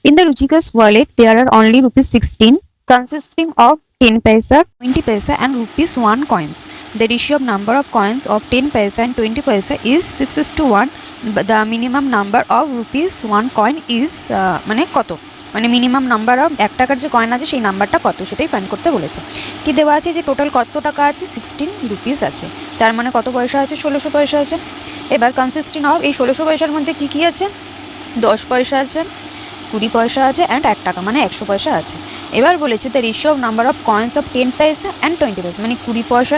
In the Ruchika's wallet, there are only rupees 16 consisting of 10 paisa, 20 paisa and rupees 1 coins. The ratio of number of coins of 10 paisa and 20 paisa is 6:1. But the minimum number of rupees 1 coin is মানে কত, মানে minimum number of 1 টাকার যে coin আছে সেই নাম্বারটা কত সেটাই ফাইন্ড করতে বলেছে। কি দেওয়া আছে যে টোটাল কত টাকা আছে, 16 রুপিস আছে, তার মানে কত পয়সা আছে, 1600 পয়সা আছে। এবার কনসিস্টিং অফ এই 1600 পয়সার মধ্যে কি কি আছে, 10 পয়সা আছে, 20 পয়সা আছে অ্যান্ড 1 টাকা মানে 100 পয়সা আছে। এবার বলেছে the ratio of number of coins of 10 পয়সা অ্যান্ড 20 পয়সা, মানে 20 পয়সা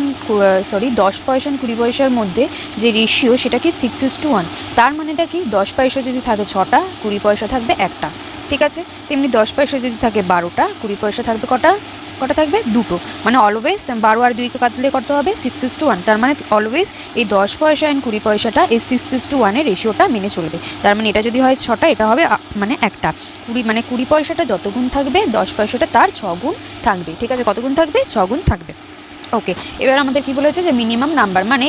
10 পয়সা 20 পয়সার মধ্যে যে রেশিও সেটা কি 6:1। তার মানেটা কি 10 পয়সা যদি থাকে 6টা, 20 পয়সা থাকবে 1টা, ঠিক আছে। তেমনি 10 পয়সা যদি থাকে 12টা, 20 পয়সা থাকবে কটা, কটা থাকবে 2টো, মানে অলওয়েজ 12 আর 2কে কাটলে কত হবে 6:1। তার মানে অলওয়েজ এই 10 পয়সা অ্যান্ড 20 পয়সাটা এই 6:1 এর রেশিওটা মেনে চলবে। তার মানে এটা যদি হয় 6টা, এটা হবে মানে 1টা। 20 মানে 20 পয়সাটা যত গুণ থাকবে 10 পয়সাটা তার 6 গুণ থাকবে, ঠিক আছে। কত গুণ থাকবে, 6 গুণ থাকবে। ওকে, এবার আমাদের কি বলেছে যে মিনিমাম নাম্বার, মানে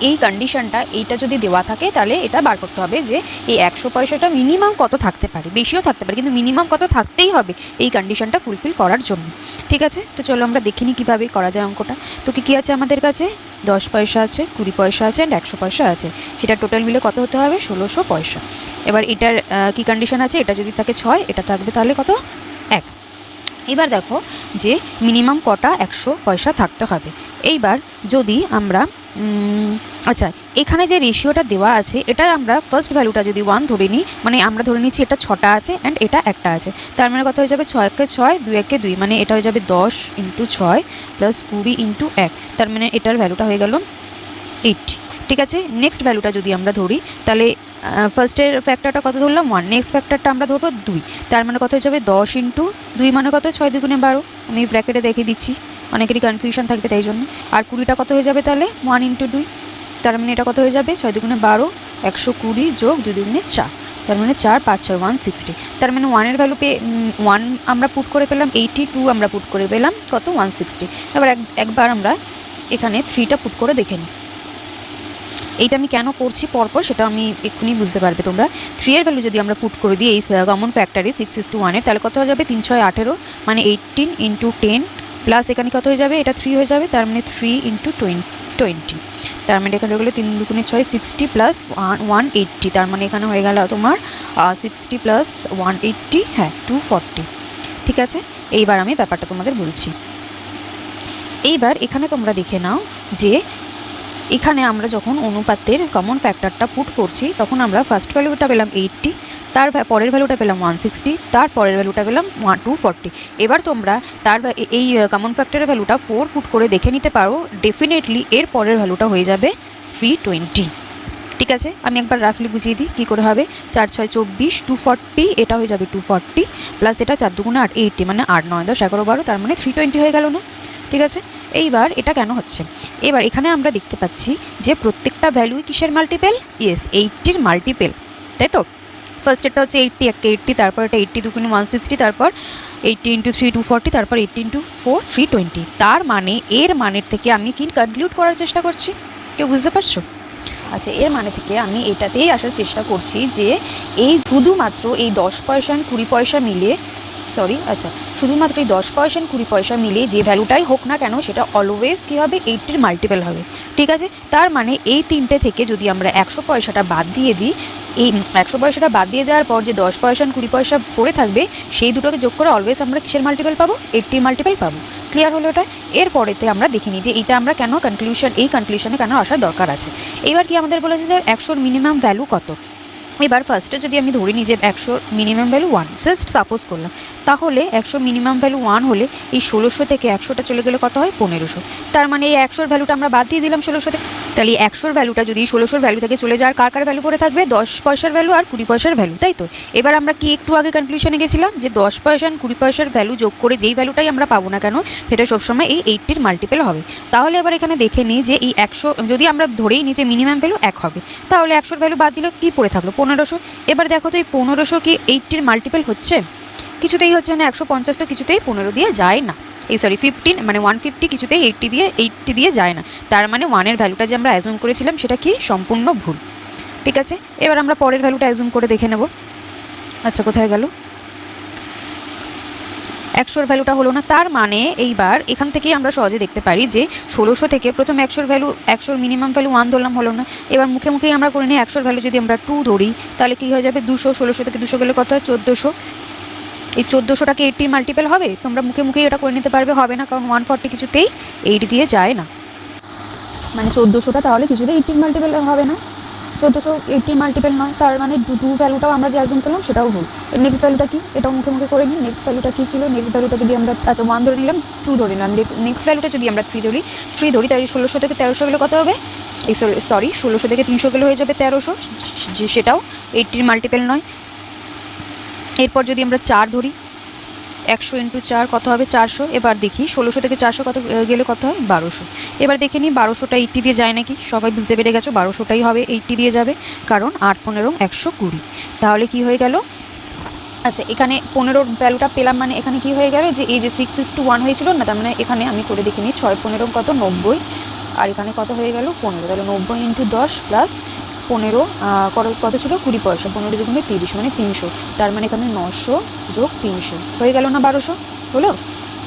এই কন্ডিশনটা এইটা যদি দেওয়া থাকে তাহলে এটা বার করতে হবে যে এই 100 পয়সাটা মিনিমাম কত থাকতে পারে, বেশিও থাকতে পারে কিন্তু মিনিমাম কত থাকতেই হবে এই কন্ডিশনটা ফুলফিল করার জন্য, ঠিক আছে। তো চলো আমরা দেখিনি কীভাবে করা যায় অঙ্কটা। তো কী আছে আমাদের কাছে, 10 পয়সা আছে, 20 পয়সা আছে অ্যান্ড 100 পয়সা আছে, সেটা টোটাল মিলে কত হতে হবে, 1600 পয়সা। এবার এটার কি কন্ডিশন আছে, এটা যদি থাকে 6, এটা থাকবে তাহলে কত, 1। এবার দেখো যে মিনিমাম কটা 100 পয়সা থাকতে হবে। এইবার যদি আমরা আচ্ছা এখানে যে রেশিওটা দেওয়া আছে এটা আমরা ফার্স্ট ভ্যালুটা যদি 1 ধরে নিই, মানে আমরা ধরে নিচ্ছি এটা 6টা আছে অ্যান্ড এটা 1টা আছে, তার মানে কত হয়ে যাবে 6 × 6 2 × 2, মানে এটা হয়ে যাবে 10 × 6 + 20 × 1, তার মানে এটার ভ্যালুটা হয়ে গেল 80, ঠিক আছে। নেক্সট ভ্যালুটা যদি আমরা ধরি তাহলে ফার্স্টের ফ্যাক্টরটা কত ধরলাম 1, নেক্সট ফ্যাক্টরটা আমরা ধরবো 2, তার মানে কত হয়ে যাবে 10 × 2 মানে কত, 6 × 2 = 12, আমি ব্র্যাকেটে দেখিয়ে দিচ্ছি অনেকেরই কনফিউশন থাকবে তাই জন্য। আর 20টা কত হয়ে যাবে তাহলে 1 × 2, তার মানে এটা কত হয়ে যাবে 6 × 2 = 12, 120 + 2 × 2 = 4, তার মানে 4 5 6 160, তার মানে 1 এর ভ্যালু পেয়ে 1 আমরা পুট করে পেলাম 80, 2 আমরা পুট করে পেলাম কত 160। এবার একবার আমরা এখানে 3টা পুট করে দেখে নিই। এইটা আমি কেন করছি পরপর সেটা আমি এক্ষুনি বুঝতে পারবে তোমরা। 3 এর ভ্যালু যদি আমরা পুট করে দিই এই কমন ফ্যাক্টরে 6:1 এর, তাহলে কত হয়ে যাবে 3 6 18, মানে 18 × 10 প্লাস এখানে কত হয়ে যাবে, এটা 3 হয়ে যাবে, তার মানে 3 × 20, তার মানে এখানে হয়ে গেলো 3 × 2 = 6, 60 + 180, তার মানে এখানে হয়ে গেল তোমার 60 + 180, হ্যাঁ 240, ঠিক আছে। এইবার আমি ব্যাপারটা তোমাদের বলছি। এইবার এখানে তোমরা দেখে নাও যে এখানে আমরা যখন অনুপাতের কমন ফ্যাক্টরটা পুট করছি তখন আমরা ফার্স্ট ভ্যালুটা পেলাম 80, তার পরের ভ্যালুটা পেলাম 160, তার পরের ভ্যালুটা পেলাম 240। এবার তোমরা তার এই কমন ফ্যাক্টরের ভ্যালুটা 4 পুট করে দেখে নিতে পারো, ডেফিনেটলি এর পরের ভ্যালুটা হয়ে যাবে 320, ঠিক আছে। আমি একবার রাফলি বুঝিয়ে দিই কী করে হবে। 4 6 24, 240, এটা হয়ে যাবে 240 প্লাস এটা 4 2 8 80, মানে 8 9 10 11 12, তার মানে 320 হয়ে গেল না, ঠিক আছে। এইবার এটা কেন হচ্ছে, এবার এখানে আমরা দেখতে পাচ্ছি যে প্রত্যেকটা ভ্যালুই কিসের মাল্টিপেল, ইয়েস 80-র মাল্টিপেল, তাই তো। ফার্স্ট এটা হচ্ছে 80, একটা 80, তারপর এটা 80 2 × 160, তারপর 80 × 3 240, তারপর 80 × 4 320। তার মানে এর মানের থেকে আমি কি কনক্লুড করার চেষ্টা করছি, কেউ বুঝতে পারছো? আচ্ছা এর মানে থেকে আমি এটাতেই আসার চেষ্টা করছি যে এই শুধুমাত্র এই 10 পয়সা 20 পয়সা মিলে আচ্ছা শুধুমাত্র এই 10 পয়সা 20 পয়সা মিলে যে ভ্যালুটাই হোক না কেন সেটা অলওয়েজ কী হবে 80-র মাল্টিপেল হবে, ঠিক আছে। তার মানে এই তিনটে থেকে যদি আমরা 100 পয়সাটা বাদ দিয়ে দিই, এই 100 পয়সাটা বাদ দিয়ে দেওয়ার পর যে 10 পয়সা 20 পয়সা পড়ে থাকবে সেই দুটোকে যোগ করে অলওয়েজ আমরা কিসের মাল্টিপেল পাবো, 80-র মাল্টিপেল পাবো। ক্লিয়ার হলো এটা। এরপরেতে আমরা দেখিনি যে এইটা আমরা কেন কনক্লুশনে কেন আসার দরকার আছে। এবার কি আমাদের বলেছে যে 100-র মিনিমাম ভ্যালু কত। এবার ফার্স্টে যদি আমি ধরে নিই যে 100 মিনিমাম ভ্যালু 1, জাস্ট সাপোজ করলাম, তাহলে 100 মিনিমাম ভ্যালু 1 হলে এই 1600 থেকে 100টা চলে গেলে কত হয় 1500, তার মানে এই 100-র ভ্যালুটা আমরা বাদ দিয়ে দিলাম 1600 থেকে, তাহলে 100-র ভ্যালুটা যদি 1600-র ভ্যালু থেকে চলে যায় কার ভ্যালু পড়ে থাকবে 10 পয়সার ভ্যালু আর 20 পয়সার ভ্যালু, তাই তো। এবার আমরা কি একটু আগে কনক্লুশনে গেছিলাম যে 10 পয়সা 20 পয়সার ভ্যালু যোগ করে যেই ভ্যালুটাই আমরা পাবো না কেন সেটা সবসময় এই 80-র মাল্টিপেল হবে। তাহলে এবার এখানে দেখে নিই যে এই 100 যদি আমরা ধরেই নিই যে মিনিমাম ভ্যালু 1 হবে, তাহলে 100-র ভ্যালু বাদ দিলে কি পড়ে থাকলো 1500। এবার দেখো তো এই 1500 কি 80-র মাল্টিপেল হচ্ছে, কিছুতেই হচ্ছে না। 150 তো কিছুতেই 15 দিয়ে যায় না, 15 মানে 150 কিছুতেই 80 দিয়ে যায় না, তার মানে 1-এর ভ্যালুটা যে আমরা অ্যাজুম করেছিলাম সেটা কি সম্পূর্ণ ভুল, ঠিক আছে। এবার আমরা পরের ভ্যালুটা অ্যাজুম করে দেখে নেব। আচ্ছা কোথায় গেল, 100 ভ্যালুটা হলো না। তার মানে এইবার এখান থেকেই আমরা সহজে দেখতে পারি যে 1600 থেকে প্রথম 100 ভ্যালু 100 মিনিমাম ভ্যালু 1 ধরলাম, হলো না। এবার মুখে মুখেই আমরা করে নিই 100 ভ্যালু যদি আমরা 2 ধরি তাহলে কি হয়ে যাবে 200, 1600 থেকে 200 গেলে কত হয় 1400। এই 1400টাকে 80 মাল্টিপল হবে? তোমরা মুখে মুখেই এটা করে নিতে পারবে, হবে না, কারণ 140 কিছুতেই 8 দিয়ে যায় না, মানে 1400টা তাহলে কিছুতেই 80 মাল্টিপল হবে না, 1400 80 মাল্টিপল নয়। তার মানে 2 ভ্যালুটাও আমরা যে অ্যাজিউম করলাম সেটাও ভুল। নেক্সট ভ্যালুটা কি, এটাও মুখে মুখে করে নিই। নেক্সট ভ্যালুটা কী ছিল? নেক্সট ভ্যালুটা যদি আমরা আচ্ছা 1 ধরে নিলাম, 2 ধরে নিলাম, নেক্সট ভ্যালুটা যদি আমরা 3 ধরি তাহলে 1600 থেকে 1300 গেলে কত হবে? এই সরি 1600 থেকে 300 গেলে হয়ে যাবে 1300, যে সেটাও 80 মাল্টিপল নয়। এরপর যদি আমরা 4 ধরি, 100 ইন্টু 4 কত হবে? 400। এবার দেখি 1600 থেকে 400 কত গেলে কত হয়? 1200। এবার দেখে নিই 1200টা 80 দিয়ে যায় নাকি। সবাই বুঝতে পেরে গেছো 1200টাই হবে 80 দিয়ে যাবে, কারণ 8 15 120। তাহলে কি হয়ে গেল? আচ্ছা এখানে 15 ভ্যালুটা পেলাম, মানে এখানে কি হয়ে গেল যে এই যে 6:1 হয়েছিল না, তার মানে এখানে আমি করে দেখে নিই 6 15 কত? 90। আর এখানে কত হয়ে গেল? 15। তাহলে 90 ইন্টু 10 প্লাস 15 কত ছিল? 20 পয়সা। 15 দুগুণে 30 মানে 300। তার মানে এখানে 900 যোগ 300 হয়ে গেল না 1200? হলো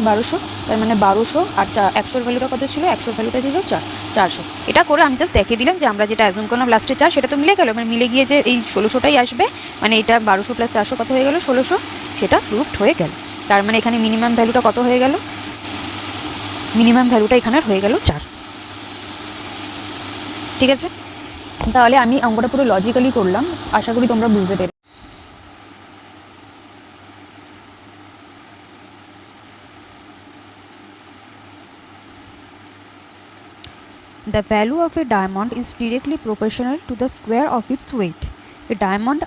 1200। তার মানে 1200 আর 100 ভ্যালুটা কত ছিল? 100 ভ্যালুটা ছিল 400। এটা করে আমি জাস্ট দেখিয়ে দিলাম যে আমরা যেটা অ্যাজুম করলাম লাস্টে 4, সেটা তো মিলে গেল, মানে মিলে গিয়ে যে এই 1600টাই আসবে, মানে এটা 1200 প্লাস 400 কত হয়ে গেল? 1600, সেটা প্রুফড হয়ে গেল। তার মানে এখানে মিনিমাম ভ্যালুটা কত হয়ে গেল? মিনিমাম ভ্যালুটা এখানে হয়ে গেল 4। ঠিক আছে, তাহলে আমি অঙ্কটা পুরো লজিক্যালি করলাম, আশা করি তোমরা বুঝতে পেরে। The value of a diamond is directly proportional to the square of its weight. A diamond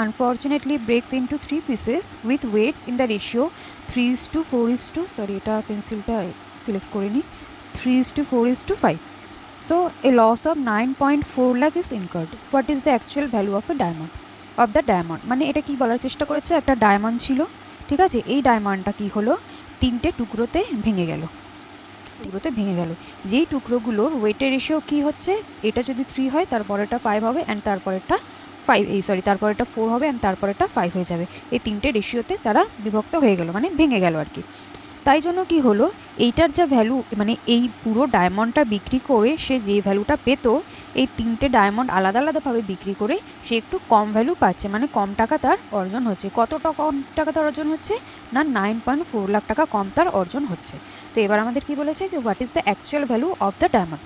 unfortunately breaks into 3 pieces with weights in the ratio 3:4. Sorry, এটা পেন্সিলটা সিলেক্ট করে নিই। 3:4:5. So a loss of 9.4 lakh is incurred. What is the actual value of a diamond? Of the diamond মানে এটা কি বলার চেষ্টা করেছে, একটা ডায়মন্ড ছিল, ঠিক আছে, এই ডায়মন্ডটা কি হলো? 3টে টুকরোতে ভেঙে গেল। যেই টুকরোগুলোর ওয়েটের রেশিও কি হচ্ছে, এটা যদি 3 হয় তারপরেটা 5 হবে, অ্যান্ড তারপরেরটা 4 হবে, অ্যান্ড তারপরেটা 5 হয়ে যাবে। এই 3টে রেশিওতে তারা বিভক্ত হয়ে গেল, মানে ভেঙে গেল আর কি। তাই জন্য কি হলো, এইটার যা ভ্যালু, মানে এই পুরো ডায়মন্ডটা বিক্রি করে সে যে ভ্যালুটা পেত, এই 3টে ডায়মন্ড আলাদা আলাদাভাবে বিক্রি করে সে একটু কম ভ্যালু পাচ্ছে, মানে কম টাকা তার অর্জন হচ্ছে। কতটা কম টাকা তার অর্জন হচ্ছে না? 9.4 লাখ টাকা কম তার অর্জন হচ্ছে। তো এবার আমাদের কি বলেছে যে what is the actual value of the diamond.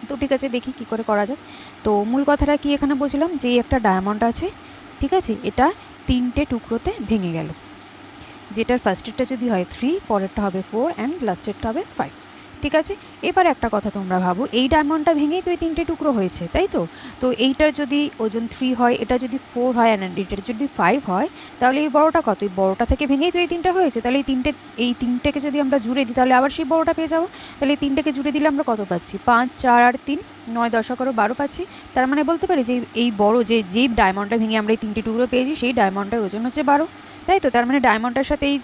তো ঠিক আছে, দেখি কি করে করা যায়। তো মূল কথাটা কি এখানে বলছিলাম যে একটা ডায়মন্ড আছে, ঠিক আছে, এটা 3টে টুকরোতে ভেঙে গেল, যেটার ফার্স্টেরটা যদি হয় 3, পরেরটা হবে 4, অ্যান্ড লাস্টেরটা হবে 5। ঠিক আছে, এবার একটা কথা তোমরা ভাবো, এই ডায়মন্ডটা ভেঙেই তো এই 3টে টুকরো হয়েছে, তাই তো? তো এইটার যদি ওজন 3 হয়, এটা যদি 4 হয়, অ্যান্ড এটার যদি 5 হয়, তাহলে এই বড়টা কত? এই বড়টা থেকে ভেঙেই তো এই 3টে হয়েছে। তাহলে এই তিনটেকে যদি আমরা জুড়ে দিই তাহলে আবার সেই বড়টা পেয়ে যাবো। তাহলে এই 3টেকে জুড়ে দিলে আমরা কত পাচ্ছি? 5, 4 আর 3, 9, 10 করো 12 পাচ্ছি। তার মানে বলতে পারি যে এই বড় যেই ডায়মন্ডটা ভেঙে আমরা এই 3টে টুকরো পেয়েছি, সেই ডায়মন্ডটার ওজন হচ্ছে 12, তাই তো? তার মানে ডায়মন্ডটার সাথে এই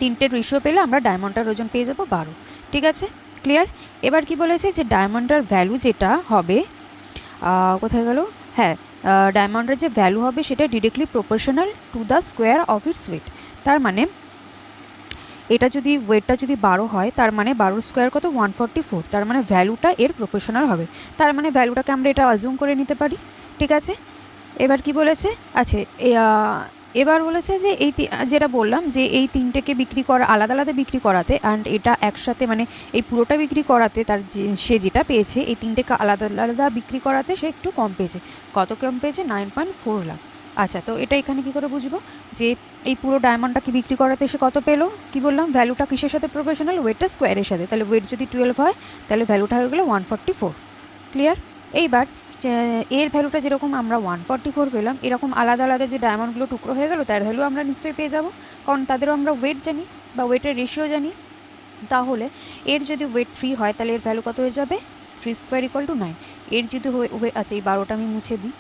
3টের রেশিও পেলে আমরা ডায়মন্ডটার ওজন পেয়ে যাবো 12। ঠিক আছে, ক্লিয়ার? এবার কি বলেছে যে ডায়মন্ডের ভ্যালু যেটা হবে, কোথায় গেল? হ্যাঁ, ডায়মন্ডের যে ভ্যালু হবে সেটা directly proportional to the square of its weight. তার মানে এটা যদি ওয়েটটা যদি 12 হয়, তার মানে 12 স্কোয়ার কত? 144। তার মানে ভ্যালুটা এর প্রপোর্শনাল হবে। তার মানে ভ্যালুটাকে আমরা এটা অ্যাজিউম করে নিতে পারি। ঠিক আছে, এবার কি বলেছে? আচ্ছা এবার বলেছে যে এই যেটা বললাম যে এই 3টেকে বিক্রি করা আলাদা আলাদা বিক্রি করাতে, অ্যান্ড এটা একসাথে মানে এই পুরোটা বিক্রি করাতে তার সে যেটা পেয়েছে, এই 3টেকে আলাদা আলাদা বিক্রি করাতে সে একটু কম পেয়েছে। কত কম পেয়েছে? 9.4 লাখ। আচ্ছা, তো এটা এখানে কি করে বুঝবো যে এই পুরো ডায়মন্ডটাকে বিক্রি করাতে সে কত পেলো? কি বললাম, ভ্যালুটা কিসের সাথে প্রপোর্শনাল? ওয়েটটা স্কোয়ারের সাথে। তাহলে ওয়েট যদি 12 হয় তাহলে ভ্যালুটা হয়ে গেলো 144। ক্লিয়ার? এইবার এর ভ্যালুটা যেরকম আমরা 144 পেলাম, এরকম আলাদা আলাদা যে ডায়মন্ডগুলো টুকরো হয়ে গেল তার ভ্যালু আমরা নিশ্চয়ই পেয়ে যাব, কারণ তাদেরও আমরা ওয়েট জানি বা ওয়েটের রেশিও জানি। তাহলে এর যদি ওয়েট 3 হয় তাহলে এর ভ্যালু কত হয়ে যাবে? 3 স্কোয়ার ইকুয়াল টু 9। এর যদি আচ্ছা এই 12টা আমি মুছে দিই।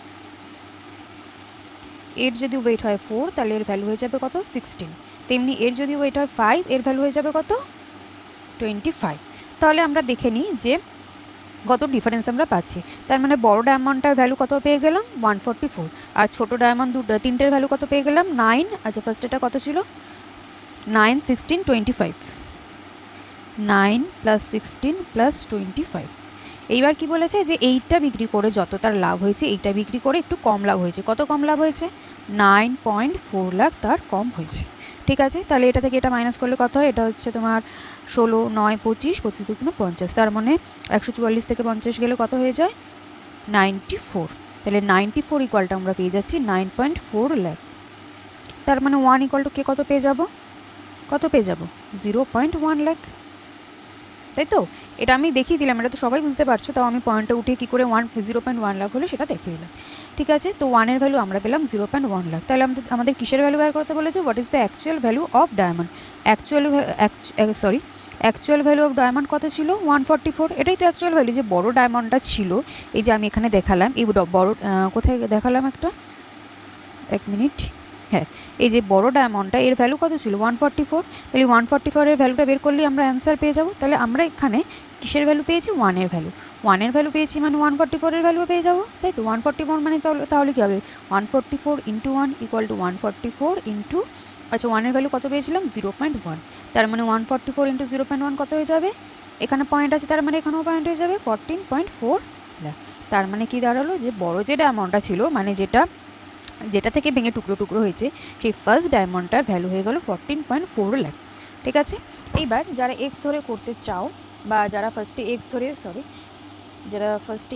এর যদি ওয়েট হয় 4 তাহলে এর ভ্যালু হয়ে যাবে কত? 16। তেমনি এর যদি ওয়েট হয় 5, এর ভ্যালু হয়ে যাবে কত? 25। তাহলে আমরা দেখে নিই যে কত ডিফারেন্স আমরা পাচ্ছি। তার মানে বড় ডায়মন্ডটার ভ্যালু কত পেয়ে গেলাম 144, আর ছোটো ডায়মন্ড তিনটের ভ্যালু কত পেয়ে গেলাম 9। আচ্ছা ফার্স্ট এটা কত ছিল 9, 16, 25, 9 + 16 + 25। এইবার কি বলেছে যে এইটা বিক্রি করে যত তার লাভ হয়েছে এইটা বিক্রি করে একটু কম লাভ হয়েছে। কত কম লাভ হয়েছে 9.4 লাখ তার কম হয়েছে। ঠিক আছে, তাহলে এটা থেকে এটা মাইনাস করলে কত হয়, এটা হচ্ছে তোমার 16, 9, 25, 25 দুগুণে 50, তার মানে 144 থেকে 50 গেলে কত হয়ে যায় 94। তাহলে 94 ইকুয়ালটা আমরা পেয়ে যাচ্ছি 9.4 লাখ। তার মানে 1 ইকুয়াল টু কে কত পেয়ে যাব 0.1 লাখ, তাই তো। এটা আমি দেখিয়ে দিলাম, এটা তো সবাই বুঝতে পারছো, তাও আমি পয়েন্টে উঠে কী করে 0.1 লাখ হলে সেটা দেখিয়ে দিলাম। ঠিক আছে, তো 1-এর ভ্যালু আমরা পেলাম 0.1 লাখ। তাহলে আমাদের কিসের ভ্যালু বের করতে বলেছে, what is the actual value of diamond. Actual value of diamond কত ছিল 144। এটাই তো অ্যাকচুয়াল ভ্যালু, যে বড় ডায়মন্ডটা ছিল এই যে আমি এখানে দেখালাম, এই বড় কোথায় দেখালাম একটা, এক মিনিট, হ্যাঁ এই যে বড় ডায়মন্ডটা এর ভ্যালু কত ছিল 144। তাহলে 144-এর ভ্যালুটা বের করলেই আমরা অ্যান্সার পেয়ে যাব। তাহলে আমরা এখানে কিসের ভ্যালু পেয়েছি 1-এর ভ্যালু, 1-এর ভ্যালু পেয়েছি মানে 144-এর ভ্যালুও পেয়ে যাবো, তাই তো। 144 মানে তাহলে কী হবে 144 × 1 = 144 ইন্টু, আচ্ছা 1-এর ভ্যালু কত পেয়েছিলাম 0.1, তার মানে 144 × 0.1 কত হয়ে যাবে, এখানে পয়েন্ট আছে তার মানে এখানেও পয়েন্ট হয়ে যাবে 14.4 লাখ। তার মানে কি দাঁড়ালো যে বড় যে ডায়মন্ডটা ছিল মানে যেটা থেকে ভেঙে টুকরো টুকরো হয়েছে সেই ফার্স্ট ডায়মন্ডটার ভ্যালু হয়ে গেল 14.4 লাখ। ঠিক আছে, এইবার যারা এক্স ধরে করতে চাও বা যারা ফার্স্টে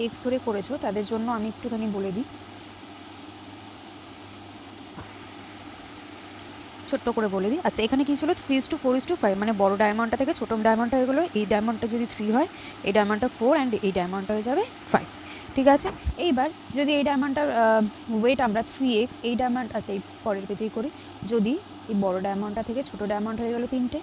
এক্স ধরে করেছো তাদের জন্য আমি একটুখানি বলে দিই, ছোট্ট করে বলে দিই। আচ্ছা এখানে কি ছিল 3:4:5, মানে বড় ডায়মন্ডটা থেকে ছোটো ডায়মন্ডটা হয়ে গেলো, এই ডায়মন্ডটা যদি 3 হয় এই ডায়মন্ডটা 4 অ্যান্ড এই ডায়মন্ডটা হয়ে যাবে 5। ঠিক আছে, এইবার যদি এই ডায়মন্ডটার ওয়েট আমরা 3x, এই ডায়মন্ড, আচ্ছা এই পরের পেজেই করি, যদি এই বড় ডায়মন্ডটা থেকে ছোটো ডায়মন্ড হয়ে গেলো 3টে,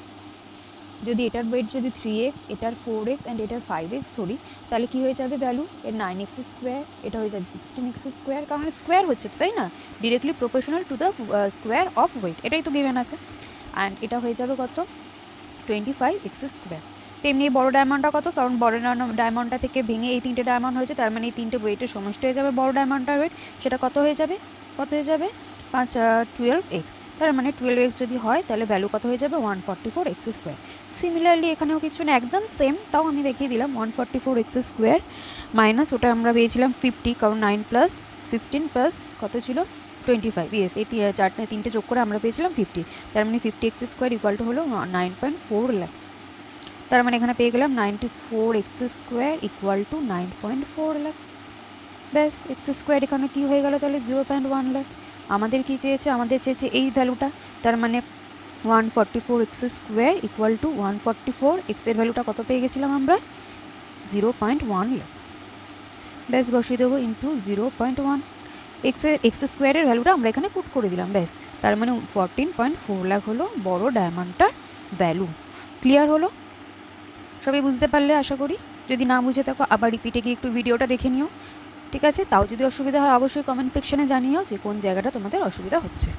যদি এটার ওয়েট যদি 3x, এটার 4x অ্যান্ড এটার 5x ধরি, তাহলে কি হয়ে যাবে ভ্যালু এর 9x², এটা হয়ে যাবে 16x², কারণ স্কোয়ার হচ্ছে তো, তাই না, directly proportional to the square of weight, এটাই তো গিভেন আছে। অ্যান্ড এটা হয়ে যাবে কত 25x²। তেমনি বড় ডায়মন্ডটা কত, কারণ বড় ডায়মন্ডটা থেকে ভেঙে এই 3টে ডায়মন্ড হয়েছে, তার মানে এই 3টে ওয়েটের সমষ্টি হয়ে যাবে বড় ডায়মন্ডটার ওয়েট, সেটা কত হয়ে যাবে 12x। তার মানে 12x যদি হয় তাহলে ভ্যালু কত হয়ে যাবে 144x²। সিমিলারলি এখানেও কিছু না, একদম সেম, তাও আমি দেখিয়ে দিলাম 144x² মাইনাস ওটা আমরা পেয়েছিলাম 50, কারণ 9 + 16 + কত ছিল 25, ইয়েস এই তিনটে যোগ করে আমরা পেয়েছিলাম 50, তার মানে 50x² = হলো 9.4 লাখ। তার মানে এখানে পেয়ে গেলাম 94x² = 9.4 লাখ। ব্যাস x² এখানে কী হয়ে গেল তাহলে 0.1 লাখ। আমাদের কি চেয়েছে, আমাদের চেয়েছে এই ভ্যালুটা, তার মানে 144x² = 144, এর ভ্যালুটা কত পেয়ে গেছিলাম আমরা 0.1 লাখ। ব্যাস বসিয়ে দেবো ইন্টু 0.1, x² এর ভ্যালুটা আমরা এখানে পুট করে দিলাম, ব্যাস। তার মানে 14.4 লাখ হলো বড় ডায়মন্ডটার ভ্যালু। ক্লিয়ার হলো, সবাই বুঝতে পারলে আশা করি। যদি না বুঝে থাকো আবার রিপিটে গিয়ে একটু ভিডিওটা দেখে নিও। ঠিক আছে, তাও যদি অসুবিধা হয় অবশ্যই কমেন্ট সেকশনে জানিও যে কোন জায়গাটা তোমাদের অসুবিধা হচ্ছে।